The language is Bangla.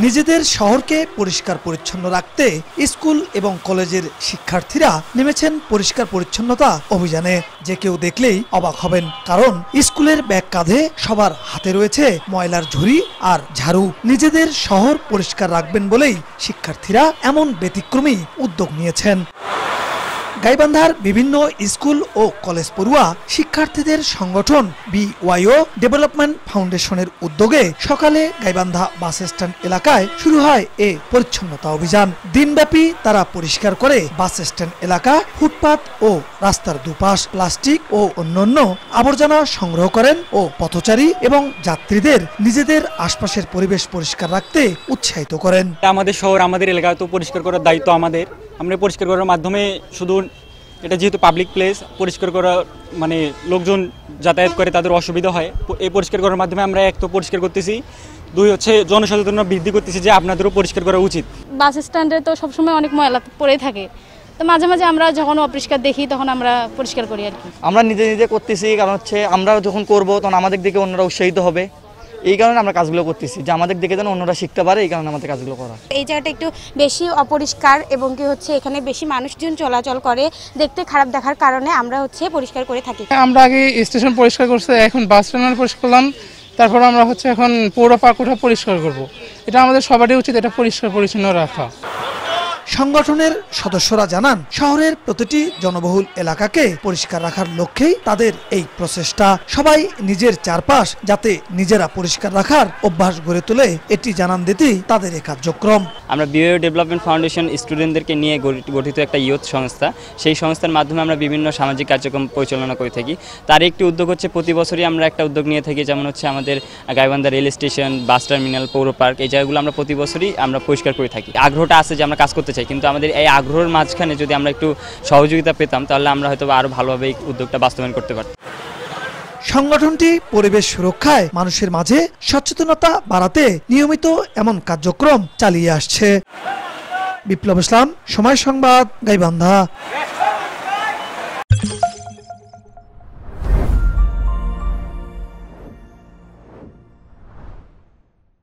নিজেদের শহরকে পরিষ্কার পরিচ্ছন্ন রাখতে স্কুল এবং কলেজের শিক্ষার্থীরা নেমেছেন পরিষ্কার পরিচ্ছন্নতা অভিযানে। যে কেউ দেখলেই অবাক হবেন, কারণ স্কুলের ব্যাগ কাঁধে সবার হাতে রয়েছে ময়লার ঝুড়ি আর ঝাড়ু। নিজেদের শহর পরিষ্কার রাখবেন বলেই শিক্ষার্থীরা এমন ব্যতিক্রমী উদ্যোগ নিয়েছেন। গাইবান্ধার বিভিন্ন স্কুল ও কলেজ পড়ুয়া শিক্ষার্থীদের সংগঠন BYO ডেভেলপমেন্ট ফাউন্ডেশনের উদ্যোগে সকালে গাইবান্ধা বাস স্ট্যান্ড এলাকায় শুরু হয় এ পরিচ্ছন্নতা অভিযান। দিনব্যাপী তারা পরিষ্কার করে বাস স্ট্যান্ড এলাকা, ফুটপাত ও রাস্তার দুপাশ প্লাস্টিক ও অন্যান্য আবর্জনা সংগ্রহ করেন ও পথচারী এবং যাত্রীদের নিজেদের আশপাশের পরিবেশ পরিষ্কার রাখতে উৎসাহিত করেন। আমাদের শহর, আমাদের এলাকা তো পরিষ্কার করার দায়িত্ব আমাদের। আমরা পরিষ্কার করার মাধ্যমে শুধু এটা যেহেতু পাবলিক প্লেস, পরিষ্কার করা মানে লোকজন যাতায়াত করে তাদের অসুবিধা হয়। এই পরিষ্কার করার মাধ্যমে আমরা এক তো পরিষ্কার করতেছি, দুই হচ্ছে জনসচেতনতা বৃদ্ধি করতেছি যে আপনাদেরও পরিষ্কার করা উচিত। বাস স্ট্যান্ডে তো সবসময় অনেক ময়লা পড়ে থাকে, তো মাঝে মাঝে আমরা যখন অপরিষ্কার দেখি তখন আমরা পরিষ্কার করি আর কি। আমরা নিজে নিজে করতেছি, কারণ হচ্ছে আমরা যখন করব তখন আমাদের দিকে অন্যরা উৎসাহিত হবে। এই কারণে আমরা কাজগুলো করতেছি, যে আমাদের দিকে যেন অন্যরা শিখতে পারে, এই কারণে আমাদের কাজগুলো করা। এই জায়গাটা একটু বেশি অপরিষ্কার এবং কি হচ্ছে এখানে বেশি মানুষজন চলাচল করে, দেখতে খারাপ দেখার কারণে আমরা হচ্ছে পরিষ্কার করে থাকি। আমরা আগে স্টেশন পরিষ্কার করছি, এখন বাস টার্মিনাল পরিষ্কার করলাম, তারপর আমরা হচ্ছে এখন পৌর পার্ক ওঠা পরিষ্কার করব। এটা আমাদের সবারই উচিত, এটা পরিষ্কার পরিচ্ছন্ন রাখা। সংগঠনের সদস্যরা জানান, শহরের প্রতিটি জনবহুল এলাকাকে পরিষ্কার রাখার লক্ষ্যেই তাদের এই প্রচেষ্টা। সবাই নিজের চারপাশ যাতে নিজেরা পরিষ্কার রাখার অভ্যাস গড়ে তোলে, এটি জানান দিতেই তাদের এই কার্যক্রম। আমরা BYO ডেভেলপমেন্ট ফাউন্ডেশন স্টুডেন্টদেরকে নিয়ে গঠিত একটা ইয়ুথ সংস্থা। সেই সংস্থার মাধ্যমে আমরা বিভিন্ন সামাজিক কার্যক্রম পরিচালনা করে থাকি। তার একটি উদ্যোগ হচ্ছে প্রতি বছরই আমরা একটা উদ্যোগ নিয়ে থাকি, যেমন হচ্ছে আমাদের Gaibandha rail station, bus terminal, পৌর পার্ক, এই জায়গাগুলো আমরা প্রতি বছরই আমরা পরিষ্কার করে থাকি। আগ্রহটা আছে যে আমরা কাজ করতে চাই, কিন্তু আমাদের এই আগ্রহের মাঝখানে যদি আমরা একটু সহযোগিতা পেতাম তাহলে আমরা হয়তো আরো ভালোভাবে এই উদ্যোগটা বাস্তবায়ন করতে পারতাম। সংগঠনটি পরিবেশ সুরক্ষায় মানুষের মাঝে সচেতনতা বাড়াতে নিয়মিত এমন কার্যক্রম চালিয়ে আসছে। বিপ্লব ইসলাম, সময় সংবাদ, গাইবান্ধা।